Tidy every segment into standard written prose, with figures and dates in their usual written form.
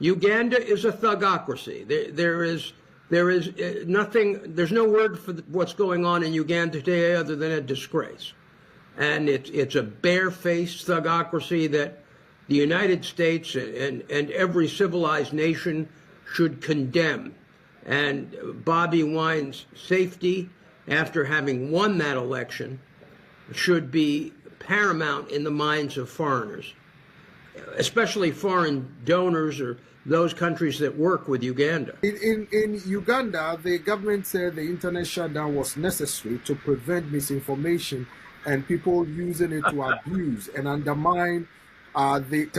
Uganda is a thugocracy. There is nothing, there's no word for what's going on in Uganda today other than a disgrace. And it's a barefaced thugocracy that the United States and every civilized nation should condemn. And Bobi Wine's safety, after having won that election, should be paramount in the minds of foreigners, especially foreign donors or those countries that work with Uganda. In Uganda, the government said the internet shutdown was necessary to prevent misinformation and people using it to abuse and undermine the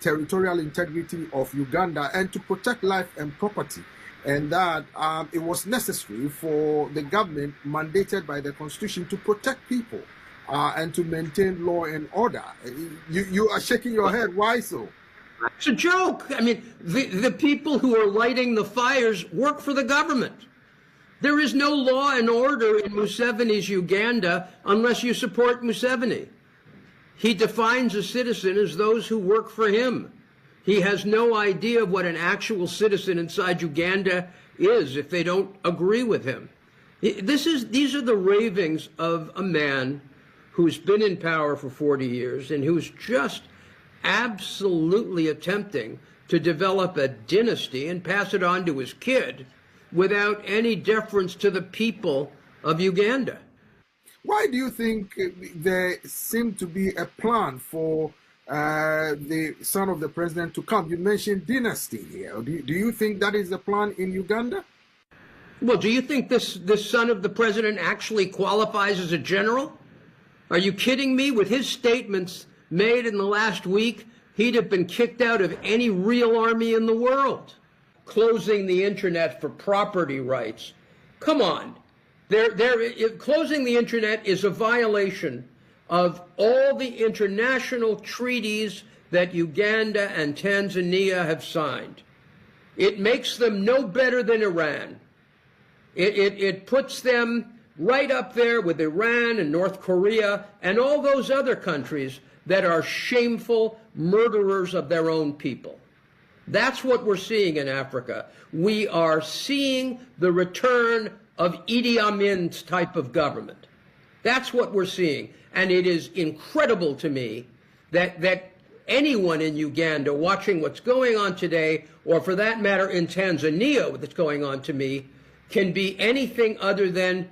territorial integrity of Uganda and to protect life and property. And that it was necessary for the government mandated by the Constitution to protect people and to maintain law and order. You are shaking your head. Why so? It's a joke. I mean, the people who are lighting the fires work for the government. There is no law and order in Museveni's Uganda unless you support Museveni. He defines a citizen as those who work for him. He has no idea of what an actual citizen inside Uganda is if they don't agree with him. These are the ravings of a man who's been in power for 40 years and who's just absolutely attempting to develop a dynasty and pass it on to his kid without any deference to the people of Uganda. Why do you think there seemed to be a plan for the son of the president to come? You mentioned dynasty here. Do you think that is the plan in Uganda? Well, do you think this son of the president actually qualifies as a general? Are you kidding me? With his statements made in the last week, he'd have been kicked out of any real army in the world. Closing the internet for property rights. Come on. Closing the internet is a violation of all the international treaties that Uganda and Tanzania have signed. It makes them no better than Iran. It puts them right up there with Iran and North Korea and all those other countries that are shameful murderers of their own people. That's what we're seeing in Africa. We are seeing the return of Idi Amin's type of government. That's what we're seeing. And it is incredible to me that anyone in Uganda watching what's going on today, or for that matter in Tanzania, what's going on to me, can be anything other than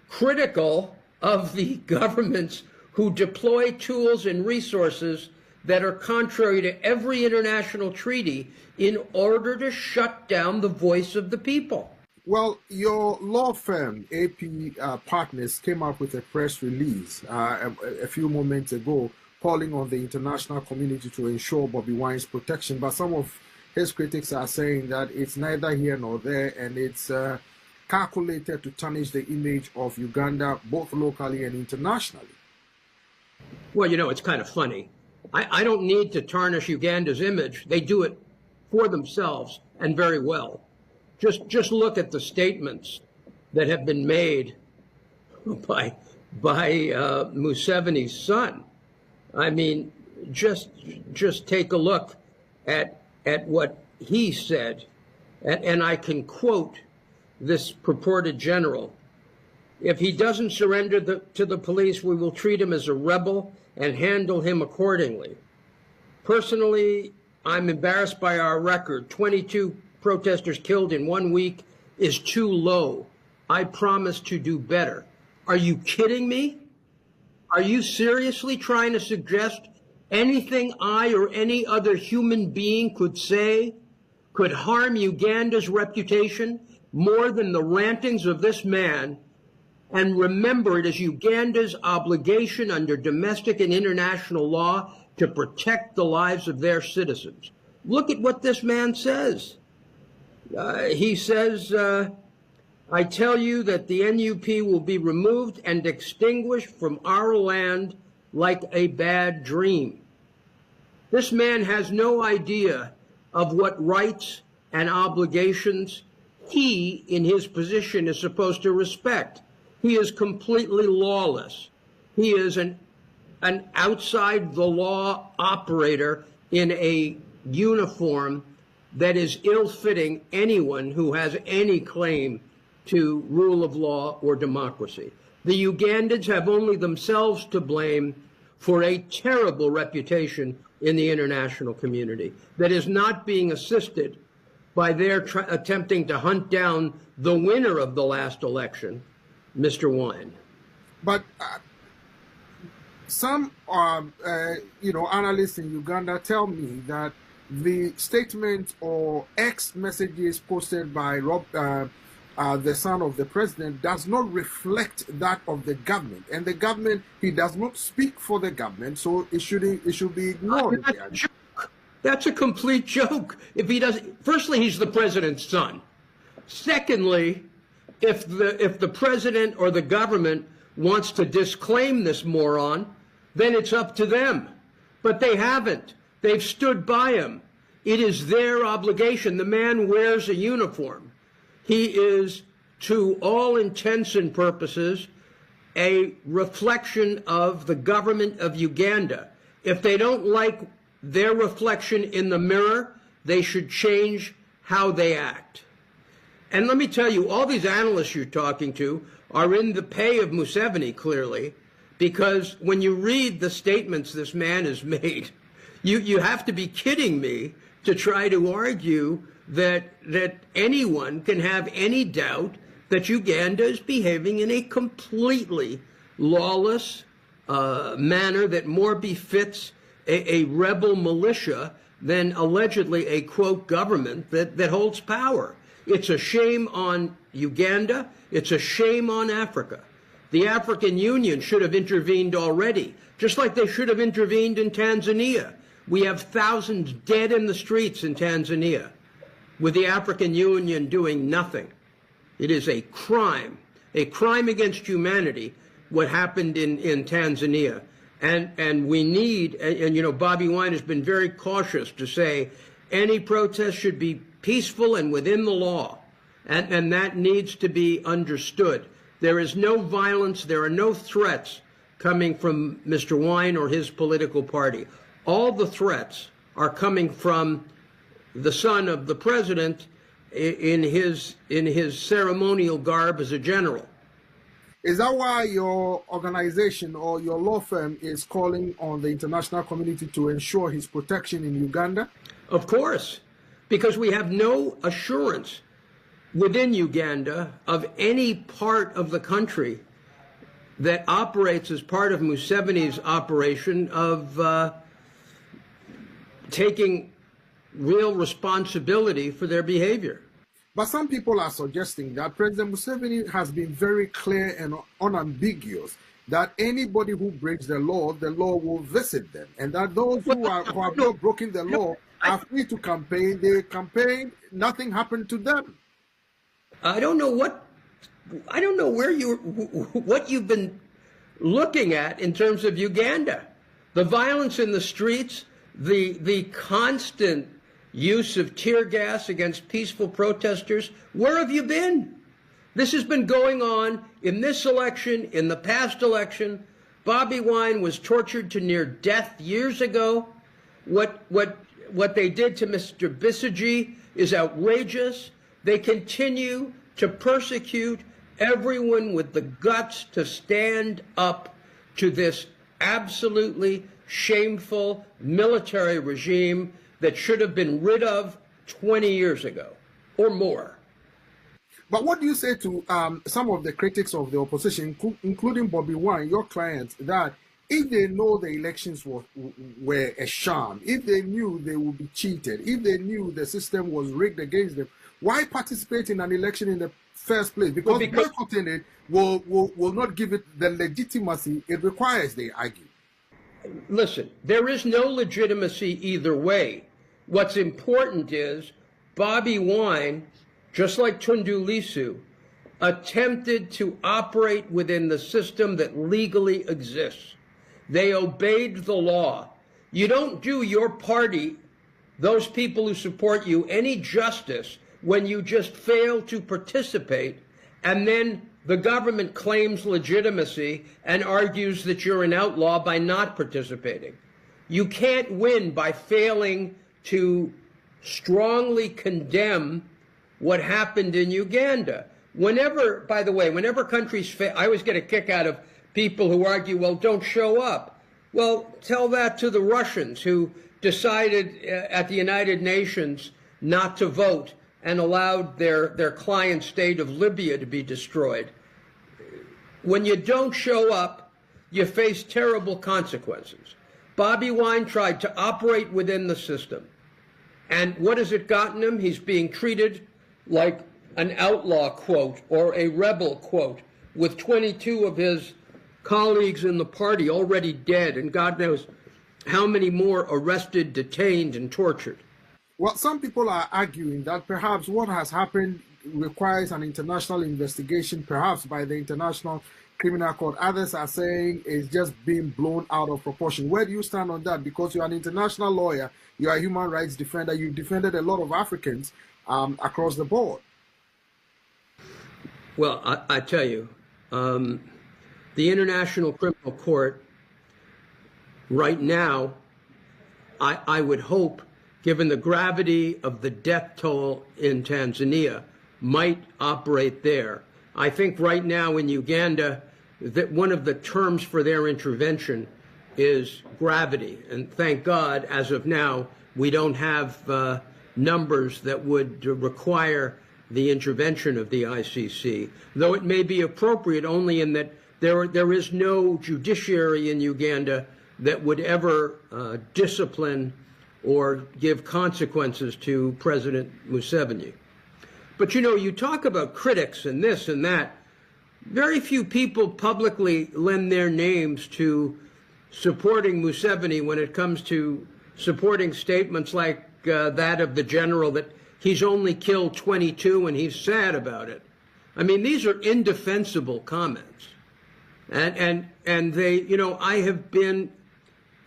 critical of the governments who deploy tools and resources that are contrary to every international treaty in order to shut down the voice of the people. Well, your law firm, AP Partners, came up with a press release a few moments ago calling on the international community to ensure Bobi Wine's protection. But some of his critics are saying that it's neither here nor there, and it's calculated to tarnish the image of Uganda, both locally and internationally. Well, you know, it's kind of funny. I don't need to tarnish Uganda's image. They do it for themselves and very well. Just look at the statements that have been made by Museveni's son. I mean, just take a look at what he said, and I can quote this purported general. If he doesn't surrender to the police, we will treat him as a rebel and handle him accordingly. Personally, I'm embarrassed by our record. 22 protesters killed in 1 week is too low. I promise to do better. Are you kidding me? Are you seriously trying to suggest anything I or any other human being could say could harm Uganda's reputation more than the rantings of this man? And remember, it is Uganda's obligation under domestic and international law to protect the lives of their citizens. Look at what this man says. He says, I tell you that the NUP will be removed and extinguished from our land like a bad dream. This man has no idea of what rights and obligations he, in his position, is supposed to respect. He is completely lawless. He is an outside the law operator in a uniform that is ill-fitting anyone who has any claim to rule of law or democracy. The Ugandans have only themselves to blame for a terrible reputation in the international community that is not being assisted by their attempting to hunt down the winner of the last election, Mr. Wine. But some analysts in Uganda tell me that the statement or X messages posted by the son of the president, does not reflect that of the government. And the government, he does not speak for the government, so it should be ignored. That's a complete joke. If he doesn't, firstly, he's the president's son. Secondly, if the president or the government wants to disclaim this moron, then it's up to them. But they haven't. They've stood by him. It is their obligation. The man wears a uniform. He is, to all intents and purposes, a reflection of the government of Uganda. If they don't like their reflection in the mirror, they should change how they act. And let me tell you, all these analysts you're talking to are in the pay of Museveni, clearly, because when you read the statements this man has made, you have to be kidding me to try to argue that anyone can have any doubt that Uganda is behaving in a completely lawless manner that more befits a rebel militia than allegedly a, quote, government that holds power. It's a shame on Uganda. It's a shame on Africa. The African Union should have intervened already, just like they should have intervened in Tanzania. We have thousands dead in the streets in Tanzania, with the African Union doing nothing. It is a crime against humanity, what happened in Tanzania. And we need, and you know, Bobi Wine has been very cautious to say any protest should be peaceful and within the law. And that needs to be understood. There is no violence, there are no threats coming from Mr. Wine or his political party. All the threats are coming from the son of the president in his ceremonial garb as a general. Is that why your organization or your law firm is calling on the international community to ensure his protection in Uganda? Of course, because we have no assurance within Uganda of any part of the country that operates as part of Museveni's operation of taking real responsibility for their behavior. But some people are suggesting that President Museveni has been very clear and unambiguous that anybody who breaks the law will visit them, and that those who have not broken the law are free to campaign. They campaign, nothing happened to them. I don't know what you've been looking at in terms of Uganda. The violence in the streets, the constant use of tear gas against peaceful protesters. Where have you been? This has been going on in this election, in the past election. Bobi Wine was tortured to near death years ago. What they did to Mr. Bisigi is outrageous. They continue to persecute everyone with the guts to stand up to this absolutely shameful military regime that should have been rid of 20 years ago or more. But what do you say to some of the critics of the opposition, including Bobi Wine, your clients, that if they know the elections were a sham, if they knew they would be cheated, if they knew the system was rigged against them, why participate in an election in the first place? Because boycotting it will not give it the legitimacy it requires, they argue. Listen, there is no legitimacy either way. What's important is Bobi Wine, just like Tundu Lissu, attempted to operate within the system that legally exists. They obeyed the law. You don't do your party, those people who support you, any justice when you just fail to participate, and then the government claims legitimacy and argues that you're an outlaw by not participating. You can't win by failing to strongly condemn what happened in Uganda. Whenever, by the way, whenever countries fail, I always get a kick out of people who argue, well, don't show up. Well, tell that to the Russians who decided at the United Nations not to vote and allowed their client state of Libya to be destroyed. When you don't show up, you face terrible consequences. Bobi Wine tried to operate within the system. And what has it gotten him? He's being treated like an outlaw, quote, or a rebel, quote, with 22 of his colleagues in the party already dead, and God knows how many more arrested, detained, and tortured. Well, some people are arguing that perhaps what has happened requires an international investigation, perhaps by the International Criminal Court. Others are saying it's just being blown out of proportion. Where do you stand on that? Because you're an international lawyer, you're a human rights defender, you've defended a lot of Africans across the board. Well, I tell you, the International Criminal Court right now, I would hope, given the gravity of the death toll in Tanzania, might operate there. I think right now in Uganda, that one of the terms for their intervention is gravity. And thank God, as of now, we don't have numbers that would require the intervention of the ICC, though it may be appropriate only in that there is no judiciary in Uganda that would ever discipline or give consequences to President Museveni. But you know, you talk about critics and this and that. Very few people publicly lend their names to supporting Museveni when it comes to supporting statements like that of the general that he's only killed 22 and he's sad about it. I mean, these are indefensible comments. And they, you know, I have been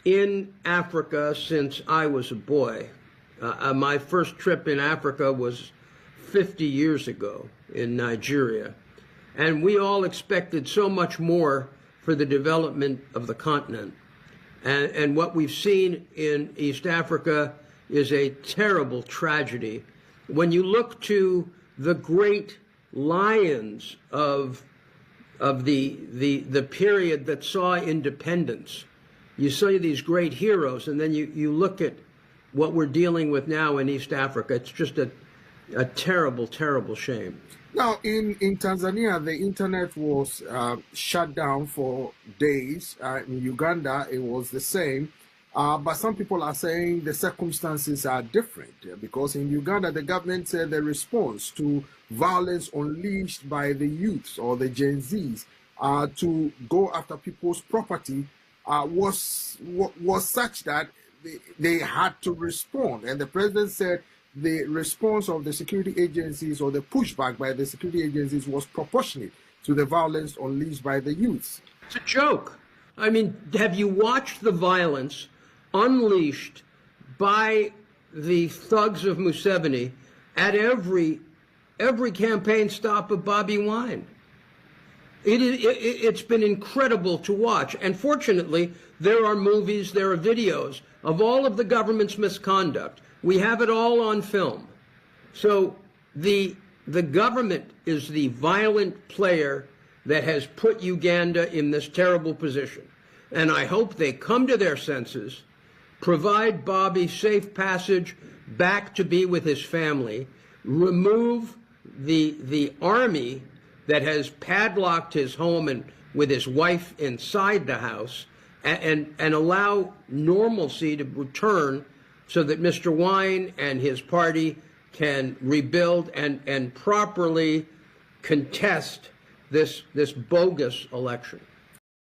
in Africa since I was a boy. My first trip in Africa was 50 years ago in Nigeria. And we all expected so much more for the development of the continent. And what we've seen in East Africa is a terrible tragedy. When you look to the great lions of the period that saw independence, you see these great heroes, and then you look at what we're dealing with now in East Africa. It's just a terrible, terrible shame. Now, in Tanzania, the internet was shut down for days. In Uganda, it was the same. But some people are saying the circumstances are different because in Uganda, the government said the response to violence unleashed by the youths or the Gen Zs to go after people's property was such that they had to respond. And the president said the response of the security agencies or the pushback by the security agencies was proportionate to the violence unleashed by the youths. It's a joke. I mean, have you watched the violence unleashed by the thugs of Museveni at every campaign stop of Bobi Wine? It's been incredible to watch. And fortunately, there are movies, there are videos of all of the government's misconduct. We have it all on film. So the government is the violent player that has put Uganda in this terrible position. And I hope they come to their senses, provide Bobi safe passage back to be with his family, remove the army that has padlocked his home and with his wife inside the house, and allow normalcy to return so that Mr. Wine and his party can rebuild and properly contest this bogus election.